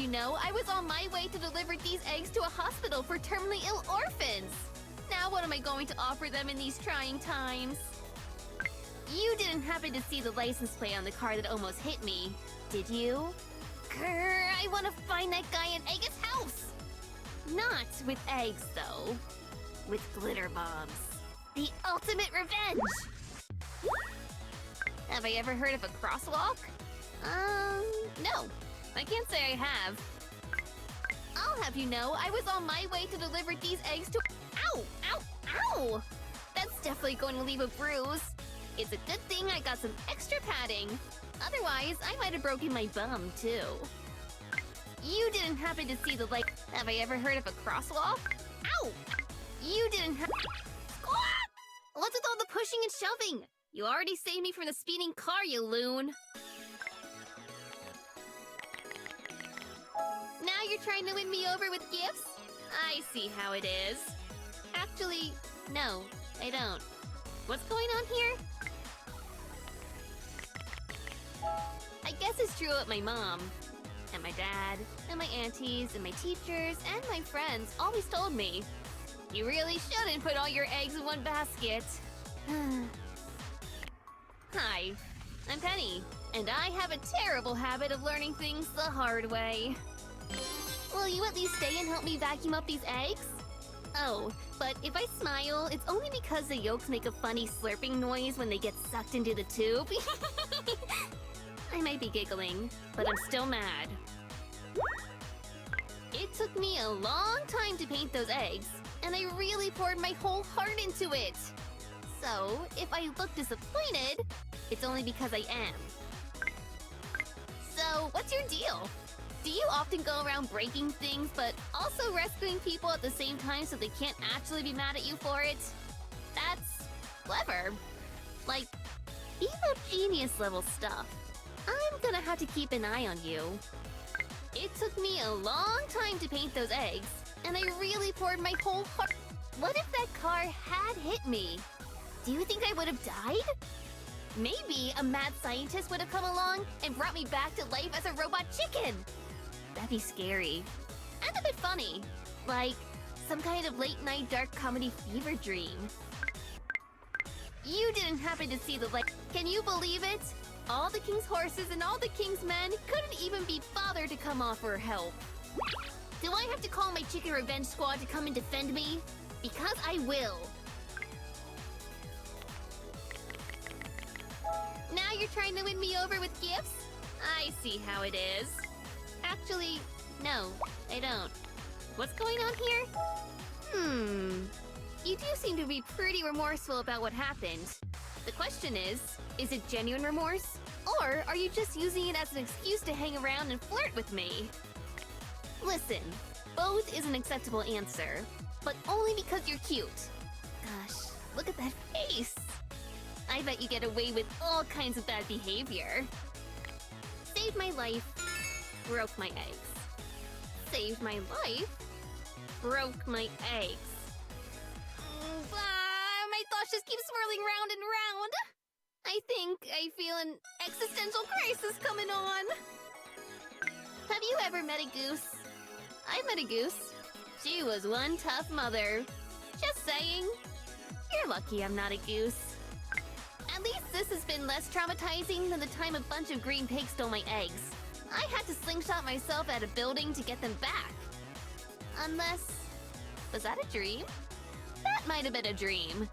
you know, I was on my way to deliver these eggs to a hospital for terminally ill orphans. Now what am I going to offer them in these trying times? You didn't happen to see the license plate on the car that almost hit me, did you? Grr, I want to find that guy and egg his house! Not with eggs, though. With glitter bombs. The ultimate revenge! Have I ever heard of a crosswalk? No. I can't say I have. I'll have you know, I was on my way to deliver these eggs to— Ow! Ow! Ow! That's definitely going to leave a bruise. It's a good thing I got some extra padding. Otherwise, I might have broken my bum, too. You didn't happen to see the light— Have I ever heard of a crosswalk? Ow! You didn't have— Squawk! What's with all the pushing and shoving? You already saved me from the speeding car, you loon! Now you're trying to win me over with gifts? I see how it is. Actually, no, I don't. What's going on here? I guess it's true what my mom, and my dad, and my aunties, and my teachers, and my friends always told me. You really shouldn't put all your eggs in one basket. Hi, I'm Penny, and I have a terrible habit of learning things the hard way. Will you at least stay and help me vacuum up these eggs? Oh, but if I smile, it's only because the yolks make a funny slurping noise when they get sucked into the tube. I might be giggling, but I'm still mad. It took me a long time to paint those eggs, and I really poured my whole heart into it. So, if I look disappointed, it's only because I am. So, what's your deal? Do you often go around breaking things, but also rescuing people at the same time so they can't actually be mad at you for it? That's clever. Like, evil genius level stuff. I'm gonna have to keep an eye on you. It took me a long time to paint those eggs, and I really poured my whole heart— What if that car had hit me? Do you think I would have died? Maybe a mad scientist would have come along and brought me back to life as a robot chicken! That'd be scary. And a bit funny. Like, some kind of late-night dark comedy fever dream. You didn't happen to see the light— Can you believe it? All the king's horses and all the king's men couldn't even be bothered to come offer help. Do I have to call my chicken revenge squad to come and defend me? Because I will. Now you're trying to win me over with gifts? I see how it is. Actually, no, I don't. What's going on here? You do seem to be pretty remorseful about what happened. The question is it genuine remorse? Or are you just using it as an excuse to hang around and flirt with me? Listen, both is an acceptable answer, but only because you're cute. Gosh, look at that face! I bet you get away with all kinds of bad behavior. Saved my life, broke my eggs. Saved my life, broke my eggs. My thoughts just keep swirling round and round. I think I feel an existential crisis coming on. Have you ever met a goose? I met a goose. She was one tough mother. Just saying. You're lucky I'm not a goose. At least this has been less traumatizing than the time a bunch of green pigs stole my eggs. I had to slingshot myself at a building to get them back. Unless… was that a dream? That might have been a dream.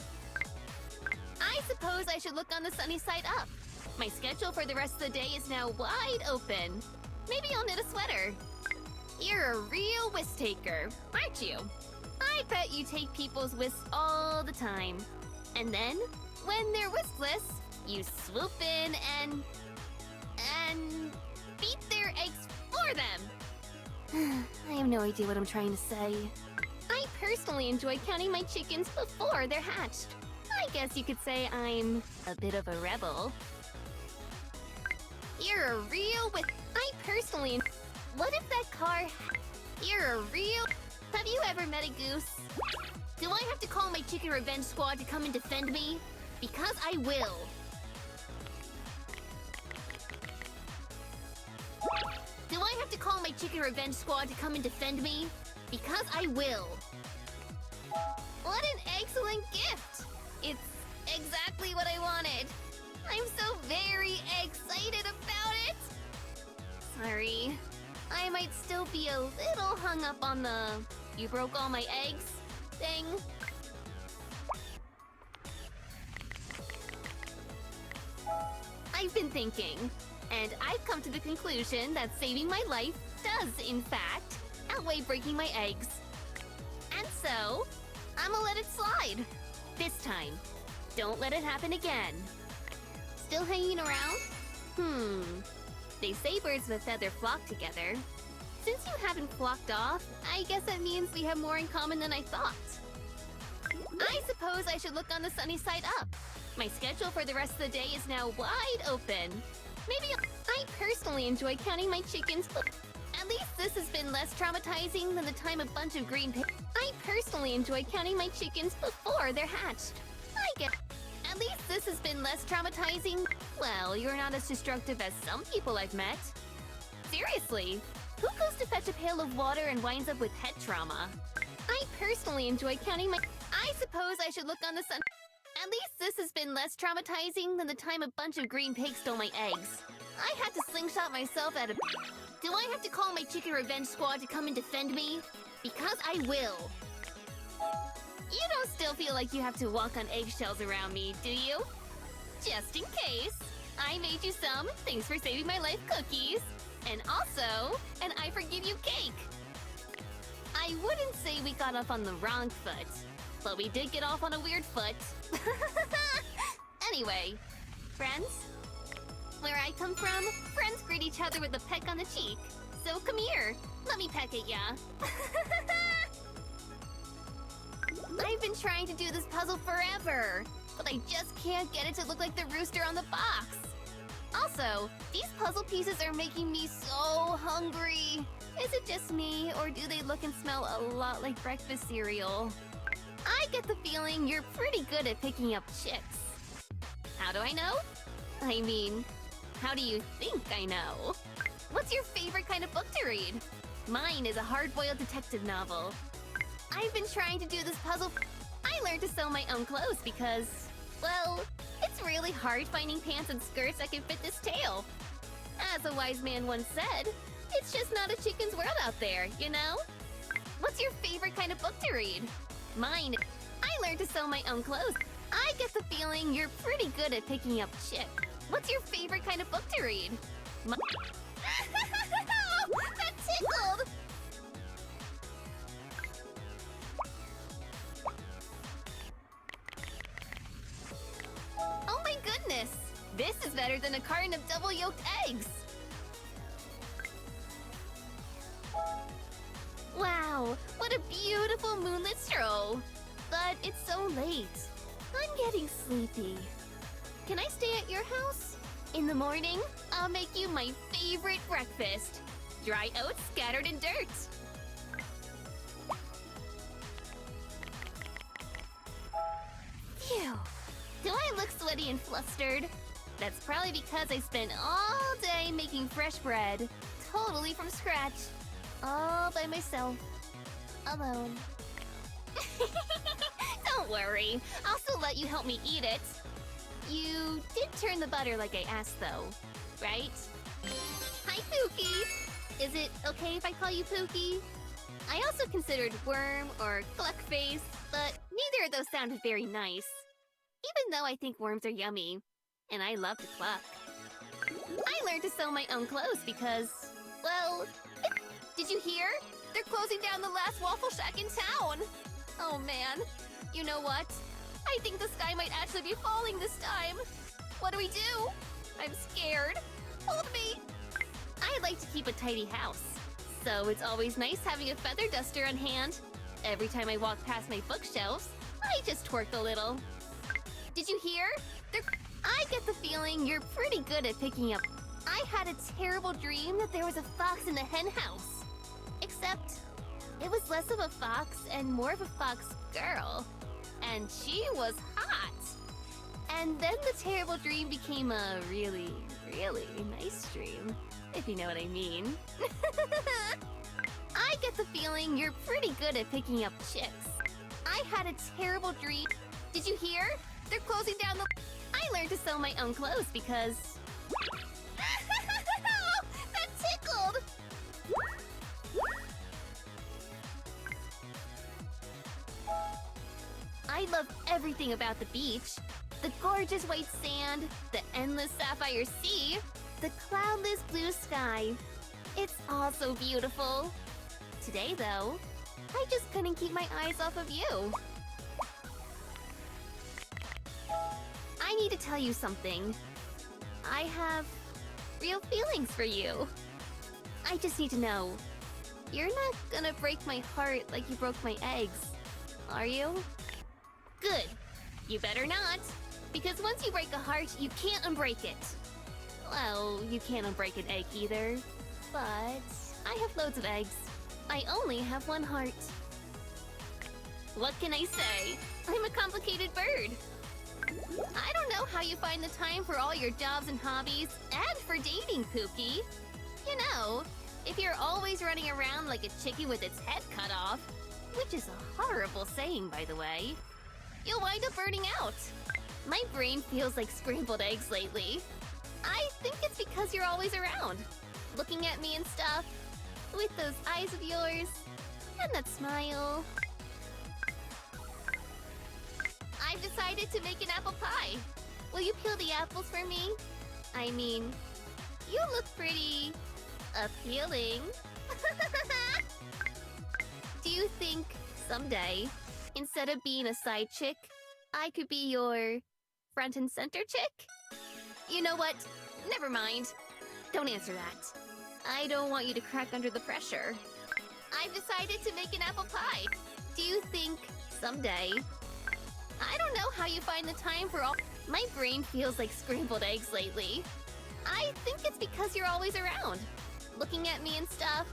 I suppose I should look on the sunny side up. My schedule for the rest of the day is now wide open. Maybe I'll knit a sweater. You're a real whisk taker, aren't you? I bet you take people's whisks all the time. And then, when they're whiskless, you swoop in and beat their eggs for them. I have no idea what I'm trying to say. I personally enjoy counting my chickens before they're hatched. I guess you could say I'm a bit of a rebel. You're a real I personally… What if that car… You're a real… Have you ever met a goose? Do I have to call my chicken revenge squad to come and defend me? Because I will. Do I have to call my chicken revenge squad to come and defend me? Because I will. What an excellent gift! It's exactly what I wanted. I'm so very excited about it! Sorry. I might still be a little hung up on the "you broke all my eggs" thing. I've been thinking, and I've come to the conclusion that saving my life does, in fact, outweigh breaking my eggs. And so, I'ma let it slide. This time. Don't let it happen again. Still hanging around? They say birds of a feather flock together. Since you haven't flocked off, I guess that means we have more in common than I thought. I suppose I should look on the sunny side up. My schedule for the rest of the day is now wide open. Maybe I personally enjoy counting my chickens. At least this has been less traumatizing than the time a bunch of green pigs. I personally enjoy counting my chickens before they're hatched. At least this has been less traumatizing. Well, you're not as destructive as some people I've met. Seriously, who goes to fetch a pail of water and winds up with head trauma? I personally enjoy counting my... I suppose I should look on the sun... At least this has been less traumatizing than the time a bunch of green pigs stole my eggs. I had to slingshot myself at a... Do I have to call my chicken revenge squad to come and defend me? Because I will. You don't still feel like you have to walk on eggshells around me, do you? Just in case, I made you some thanks for saving my life cookies. And also, an I forgive you cake. I wouldn't say we got off on the wrong foot, but we did get off on a weird foot. Anyway, friends? Where I come from, friends greet each other with a peck on the cheek. So come here, let me peck at ya. I've been trying to do this puzzle forever, but I just can't get it to look like the rooster on the box. Also, these puzzle pieces are making me so hungry. Is it just me, or do they look and smell a lot like breakfast cereal? I get the feeling you're pretty good at picking up chicks. How do I know? I mean, how do you think I know? What's your favorite kind of book to read? Mine is a hard-boiled detective novel. I've been trying to do this puzzle. I learned to sew my own clothes because, well, it's really hard finding pants and skirts that can fit this tail. As a wise man once said, it's just not a chicken's world out there, you know? What's your favorite kind of book to read? Mine. I learned to sew my own clothes. I get the feeling you're pretty good at picking up chicks. What's your favorite kind of book to read? That tickled! Oh my goodness! This is better than a carton of double-yolked eggs! Wow, what a beautiful moonlit stroll! But it's so late. I'm getting sleepy. Can I stay at your house? In the morning, I'll make you my favorite breakfast. Dry oats scattered in dirt. Phew. Do I look sweaty and flustered? That's probably because I spent all day making fresh bread. Totally from scratch. All by myself. Alone. Don't worry. I'll still let you help me eat it. You did turn the butter like I asked, though, right? Hi, Pookie! Is it okay if I call you Pookie? I also considered Worm or Cluckface, but neither of those sounded very nice. Even though I think worms are yummy, and I love to cluck. I learned to sew my own clothes because, well... Did you hear? They're closing down the last waffle shack in town! Oh man, you know what? I think the sky might actually be falling this time. What do we do? I'm scared. Hold me! I like to keep a tidy house, so it's always nice having a feather duster on hand. Every time I walk past my bookshelves, I just twerk a little. Did you hear? I get the feeling you're pretty good at picking up. I had a terrible dream that there was a fox in the hen house. Except, it was less of a fox and more of a fox girl. And she was hot. And then the terrible dream became a really, really nice dream, if you know what I mean. I get the feeling you're pretty good at picking up chicks. I had a terrible dream. Did you hear? They're closing down the... I learned to sew my own clothes because... That tickled! I love everything about the beach. The gorgeous white sand, the endless sapphire sea, the cloudless blue sky. It's all so beautiful. Today, though, I just couldn't keep my eyes off of you. I need to tell you something. I have real feelings for you. I just need to know. You're not gonna break my heart like you broke my eggs, are you? Good. You better not. Because once you break a heart, you can't unbreak it. Well, you can't unbreak an egg either. But I have loads of eggs. I only have one heart. What can I say? I'm a complicated bird. I don't know how you find the time for all your jobs and hobbies, and for dating, Pookie. You know, if you're always running around like a chicken with its head cut off, which is a horrible saying, by the way, you'll wind up burning out. My brain feels like scrambled eggs lately. I think it's because you're always around, looking at me and stuff, with those eyes of yours, and that smile. I've decided to make an apple pie. Will you peel the apples for me? I mean, you look pretty appealing. Do you think someday, instead of being a side chick, I could be your front and center chick? You know what? Never mind. Don't answer that. I don't want you to crack under the pressure. I've decided to make an apple pie. Do you think someday... I don't know how you find the time for all... My brain feels like scrambled eggs lately. I think it's because you're always around, looking at me and stuff,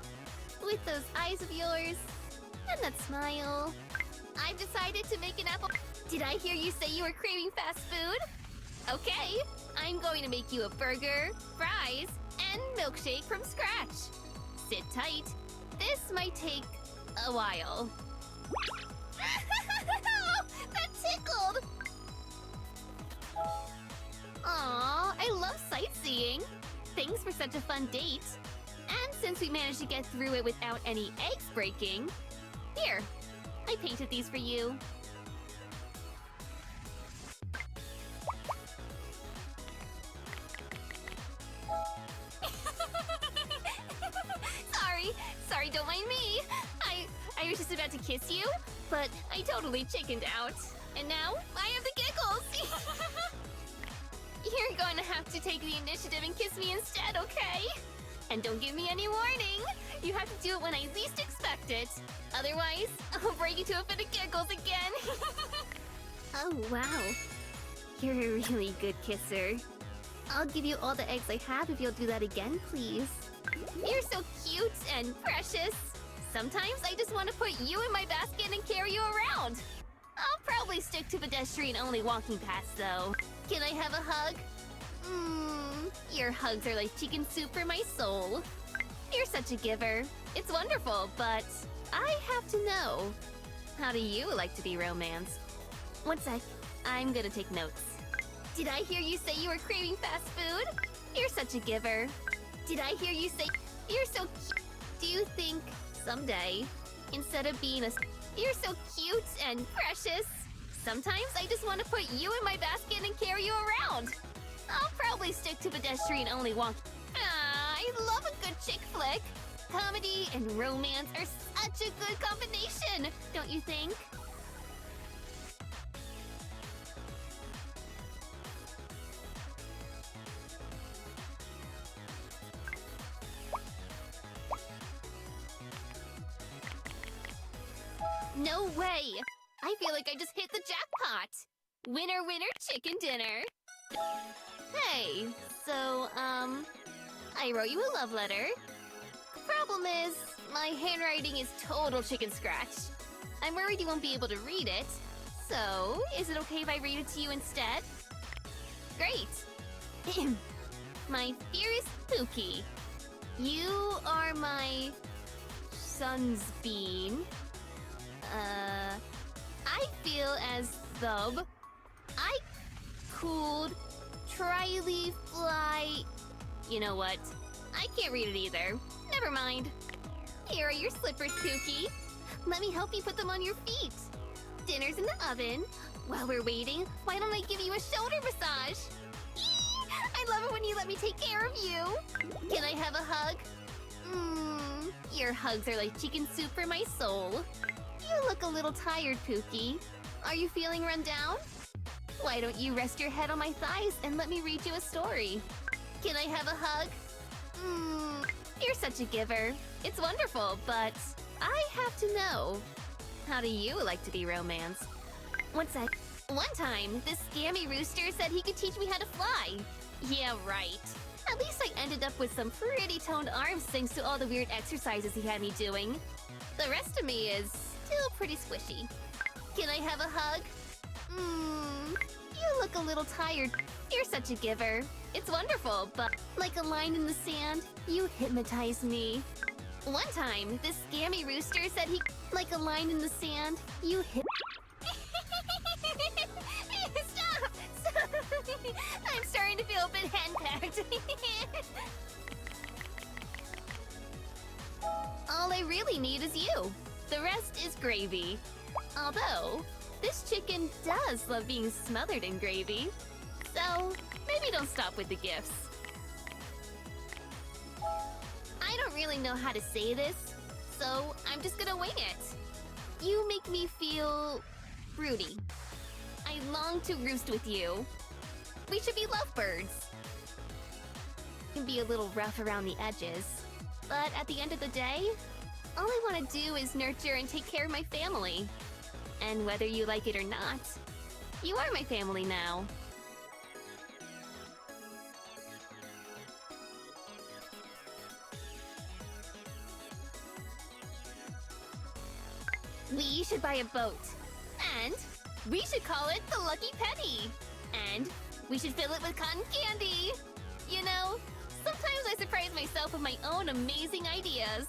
with those eyes of yours, and that smile. I've decided to make an apple... Did I hear you say you were craving fast food? Okay, I'm going to make you a burger, fries, and milkshake from scratch. Sit tight. This might take a while. That tickled! Aw, I love sightseeing. Thanks for such a fun date. And since we managed to get through it without any eggs breaking, here, I painted these for you. Sorry, don't mind me. I was just about to kiss you, but I totally chickened out. And now, I have the giggles! You're going to have to take the initiative and kiss me instead, okay? And don't give me any warning! You have to do it when I least expect it. Otherwise, I'll break into a fit of giggles again! Oh, wow. You're a really good kisser. I'll give you all the eggs I have if you'll do that again, please. You're so cute and precious. Sometimes I just want to put you in my basket and carry you around. I'll probably stick to pedestrian-only walking paths, though. Can I have a hug? Your hugs are like chicken soup for my soul. You're such a giver. It's wonderful, but I have to know. How do you like to be romanced? One sec. I'm gonna take notes. Did I hear you say you were craving fast food? You're such a giver. Did I hear you say you're so cute? Do you think someday, instead of being a... You're so cute and precious. Sometimes I just want to put you in my basket and carry you around. I'll probably stick to pedestrian-only walk. I love a good chick flick. Comedy and romance are such a good combination, don't you think? No way! I feel like I just hit the jackpot! Winner, winner, chicken dinner! Hey, so, I wrote you a love letter. Problem is, my handwriting is total chicken scratch. I'm worried you won't be able to read it. So, is it okay if I read it to you instead? Great! My dearest Pookie, you are my son's bean. I feel as though I could tryly fly. You know what? I can't read it either. Never mind. Here are your slippers, Pookie. Let me help you put them on your feet. Dinner's in the oven. While we're waiting, why don't I give you a shoulder massage? I love it when you let me take care of you. Can I have a hug? Your hugs are like chicken soup for my soul. You look a little tired, Pookie. Are you feeling run down? Why don't you rest your head on my thighs and let me read you a story? Can I have a hug? You're such a giver. It's wonderful, but I have to know. How do you like to be romanced? One sec. One time, this scammy rooster said he could teach me how to fly. Yeah, right. At least I ended up with some pretty toned arms thanks to all the weird exercises he had me doing. The rest of me is still pretty squishy. Can I have a hug? You look a little tired. You're such a giver. It's wonderful, but like a line in the sand, you hypnotize me. One time, this scammy rooster said he... Like a line in the sand, you Stop! Stop! I'm starting to feel a bit henpecked. All I really need is you. The rest is gravy. Although, this chicken does love being smothered in gravy. So, maybe don't stop with the gifts. I don't really know how to say this, so I'm just gonna wing it. You make me feel broody. I long to roost with you. We should be lovebirds. Can be a little rough around the edges, but at the end of the day, all I want to do is nurture and take care of my family. And whether you like it or not, you are my family now. We should buy a boat. And we should call it the Lucky Penny. And we should fill it with cotton candy. You know, sometimes I surprise myself with my own amazing ideas.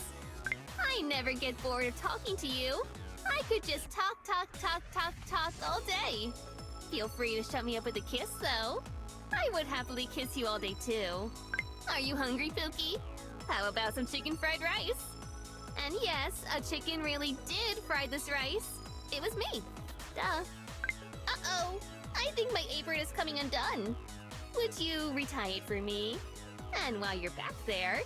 I never get bored of talking to you. I could just talk all day. Feel free to shut me up with a kiss, though. I would happily kiss you all day, too. Are you hungry, Pookie? How about some chicken fried rice? And yes, a chicken really did fry this rice. It was me. Duh. Uh-oh. I think my apron is coming undone. Would you retie it for me? And while you're back there,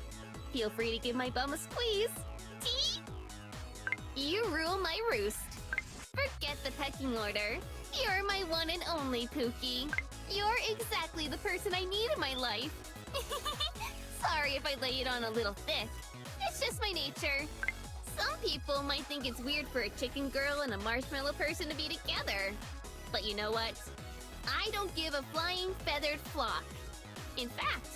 feel free to give my bum a squeeze. Tee! You rule my roost. Forget the pecking order. You're my one and only, Pookie. You're exactly the person I need in my life. Sorry if I lay it on a little thick. It's just my nature. Some people might think it's weird for a chicken girl and a marshmallow person to be together. But you know what? I don't give a flying feathered flock. In fact,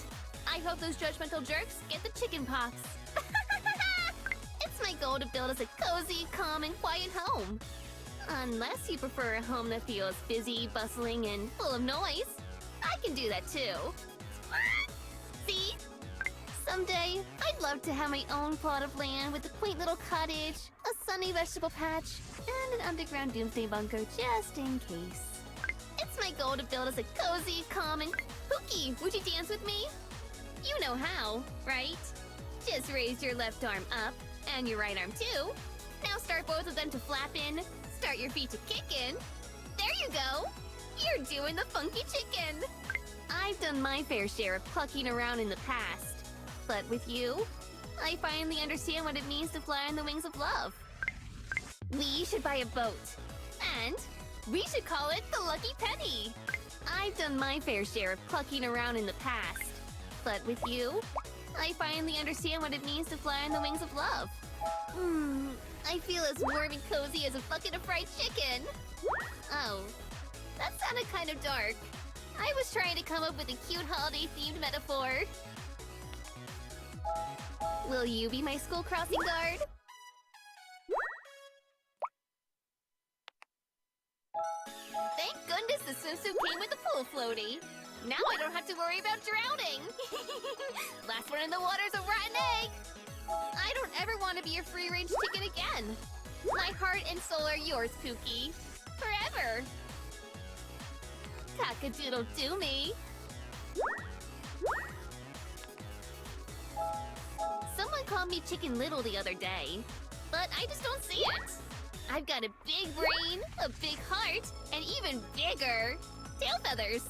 I hope those judgmental jerks get the chicken pox. It's my goal to build us a cozy, calm, and quiet home. Unless you prefer a home that feels busy, bustling, and full of noise. I can do that too. See? Someday, I'd love to have my own plot of land with a quaint little cottage, a sunny vegetable patch, and an underground doomsday bunker just in case. It's my goal to build us a cozy, calm, and... Pookie, would you dance with me? You know how, right? Just raise your left arm up, and your right arm too. Now start both of them to flap in, start your feet to kick in. There you go! You're doing the funky chicken! I've done my fair share of plucking around in the past. But with you, I finally understand what it means to fly on the wings of love. We should buy a boat. And we should call it the Lucky Penny. I've done my fair share of plucking around in the past. But with you, I finally understand what it means to fly on the wings of love. I feel as warm and cozy as a bucket of fried chicken. Oh, that sounded kind of dark. I was trying to come up with a cute holiday-themed metaphor. Will you be my school crossing guard? Thank goodness the swimsuit came with a pool floaty. Now I don't have to worry about drowning! Last one in the water's a rotten egg! I don't ever want to be your free-range chicken again! My heart and soul are yours, Pookie. Forever! Cock-a-doodle-doo me! Someone called me Chicken Little the other day, but I just don't see it. I've got a big brain, a big heart, and even bigger tail feathers.